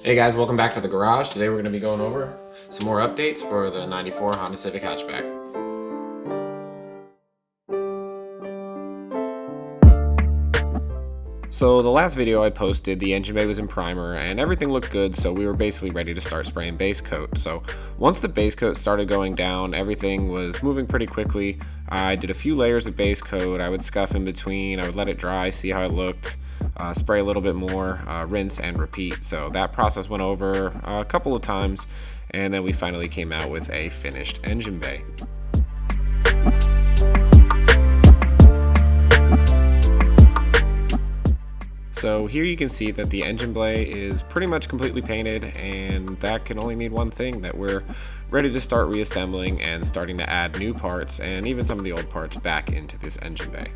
Hey guys, welcome back to the garage. Today we're going to be going over some more updates for the '94 Honda Civic Hatchback. So the last video I posted, the engine bay was in primer and everything looked good, so we were basically ready to start spraying base coat. So once the base coat started going down, everything was moving pretty quickly. I did a few layers of base coat. I would scuff in between, I would let it dry, see how it looked, spray a little bit more, rinse and repeat. So that process went over a couple of times, and then we finally came out with a finished engine bay. So here you can see that the engine bay is pretty much completely painted, and that can only mean one thing, that we're ready to start reassembling and starting to add new parts and even some of the old parts back into this engine bay.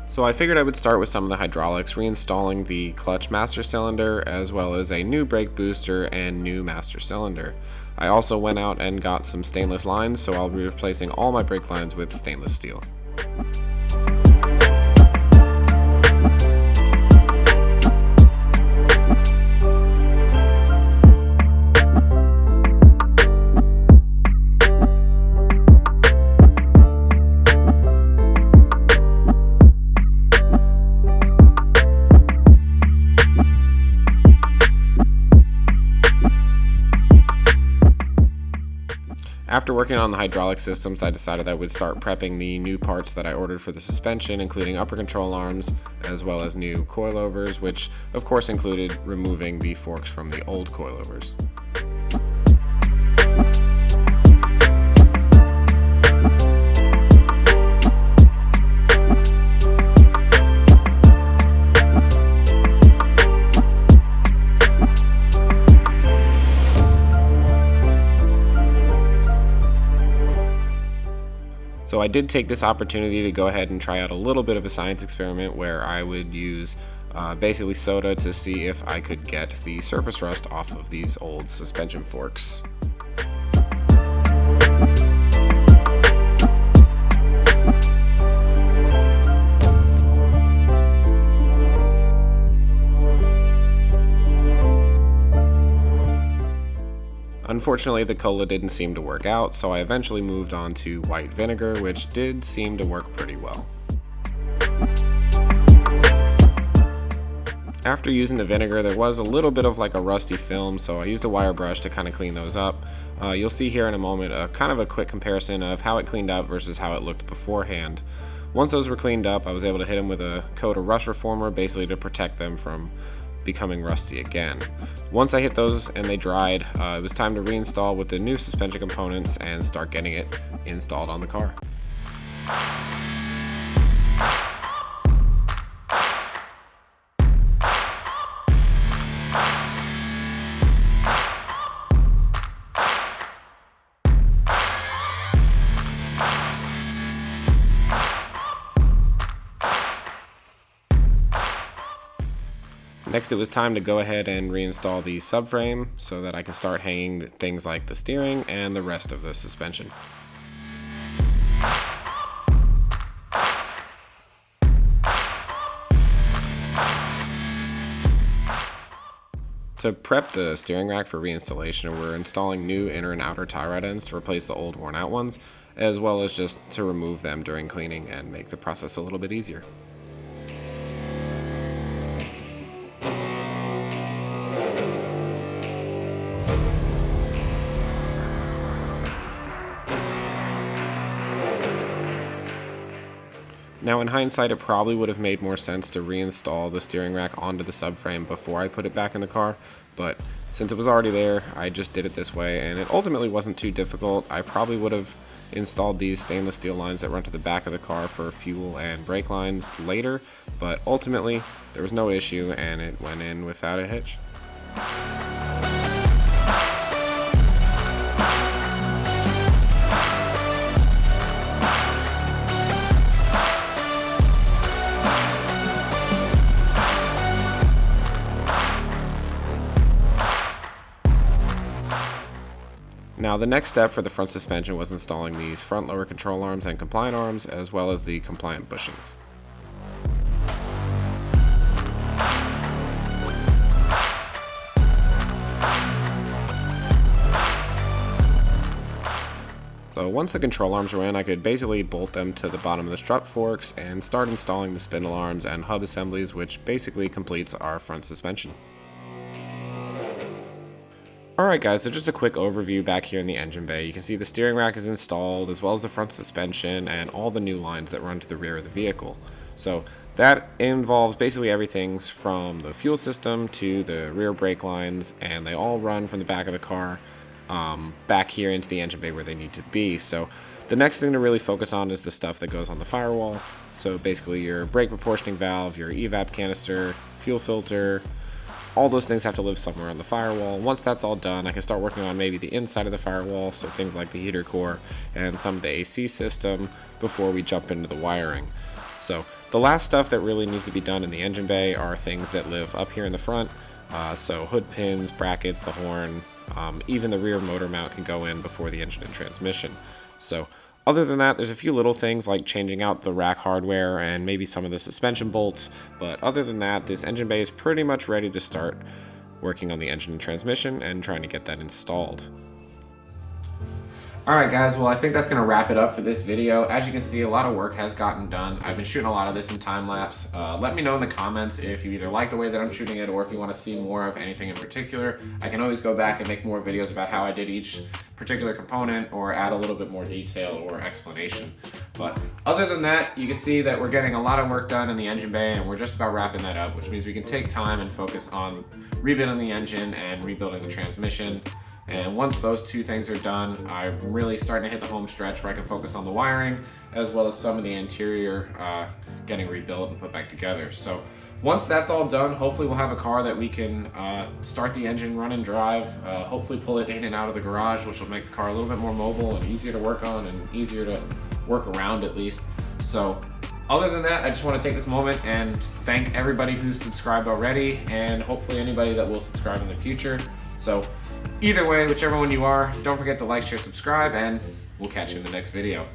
So I figured I would start with some of the hydraulics, reinstalling the clutch master cylinder as well as a new brake booster and new master cylinder. I also went out and got some stainless lines, so I'll be replacing all my brake lines with stainless steel. After working on the hydraulic systems, I decided I would start prepping the new parts that I ordered for the suspension, including upper control arms, as well as new coilovers, which of course included removing the forks from the old coilovers. So I did take this opportunity to go ahead and try out a little bit of a science experiment where I would use basically soda to see if I could get the surface rust off of these old suspension forks. Unfortunately, the cola didn't seem to work out, so I eventually moved on to white vinegar, which did seem to work pretty well. After using the vinegar, there was a little bit of like a rusty film, so I used a wire brush to kind of clean those up. You'll see here in a moment kind of a quick comparison of how it cleaned up versus how it looked beforehand. Once those were cleaned up, I was able to hit them with a coat of rust reformer, basically to protect them from becoming rusty again. Once I hit those and they dried, it was time to reinstall with the new suspension components and start getting it installed on the car. Next, it was time to go ahead and reinstall the subframe so that I can start hanging things like the steering and the rest of the suspension. To prep the steering rack for reinstallation, we're installing new inner and outer tie rod ends to replace the old worn out ones, as well as just to remove them during cleaning and make the process a little bit easier. Now in hindsight, it probably would have made more sense to reinstall the steering rack onto the subframe before I put it back in the car, but since it was already there, I just did it this way, and it ultimately wasn't too difficult. I probably would have installed these stainless steel lines that run to the back of the car for fuel and brake lines later, but ultimately there was no issue and it went in without a hitch. Now the next step for the front suspension was installing these front lower control arms and compliant arms, as well as the compliant bushings. So once the control arms were in, I could basically bolt them to the bottom of the strut forks and start installing the spindle arms and hub assemblies, which basically completes our front suspension. Alright guys, so just a quick overview back here in the engine bay. You can see the steering rack is installed, as well as the front suspension and all the new lines that run to the rear of the vehicle. So that involves basically everything from the fuel system to the rear brake lines, and they all run from the back of the car back here into the engine bay where they need to be. So the next thing to really focus on is the stuff that goes on the firewall. So basically your brake proportioning valve, your evap canister, fuel filter, all those things have to live somewhere on the firewall. Once that's all done, I can start working on maybe the inside of the firewall, so things like the heater core and some of the AC system before we jump into the wiring. So the last stuff that really needs to be done in the engine bay are things that live up here in the front. So hood pins, brackets, the horn, even the rear motor mount can go in before the engine and transmission. So other than that, there's a few little things like changing out the rack hardware and maybe some of the suspension bolts, but other than that, this engine bay is pretty much ready to start working on the engine and transmission and trying to get that installed. Alright guys, well I think that's going to wrap it up for this video. As you can see, a lot of work has gotten done. I've been shooting a lot of this in time-lapse. Let me know in the comments if you either like the way that I'm shooting it or if you want to see more of anything in particular. I can always go back and make more videos about how I did each particular component or add a little bit more detail or explanation. But other than that, you can see that we're getting a lot of work done in the engine bay and we're just about wrapping that up, which means we can take time and focus on rebuilding the engine and rebuilding the transmission. And once those two things are done, I'm really starting to hit the home stretch where I can focus on the wiring as well as some of the interior getting rebuilt and put back together. So once that's all done, hopefully we'll have a car that we can start the engine, run and drive, hopefully pull it in and out of the garage, which will make the car a little bit more mobile and easier to work on and easier to work around at least. So other than that, I just want to take this moment and thank everybody who's subscribed already and hopefully anybody that will subscribe in the future. So either way, whichever one you are, don't forget to like, share, subscribe, and we'll catch you in the next video.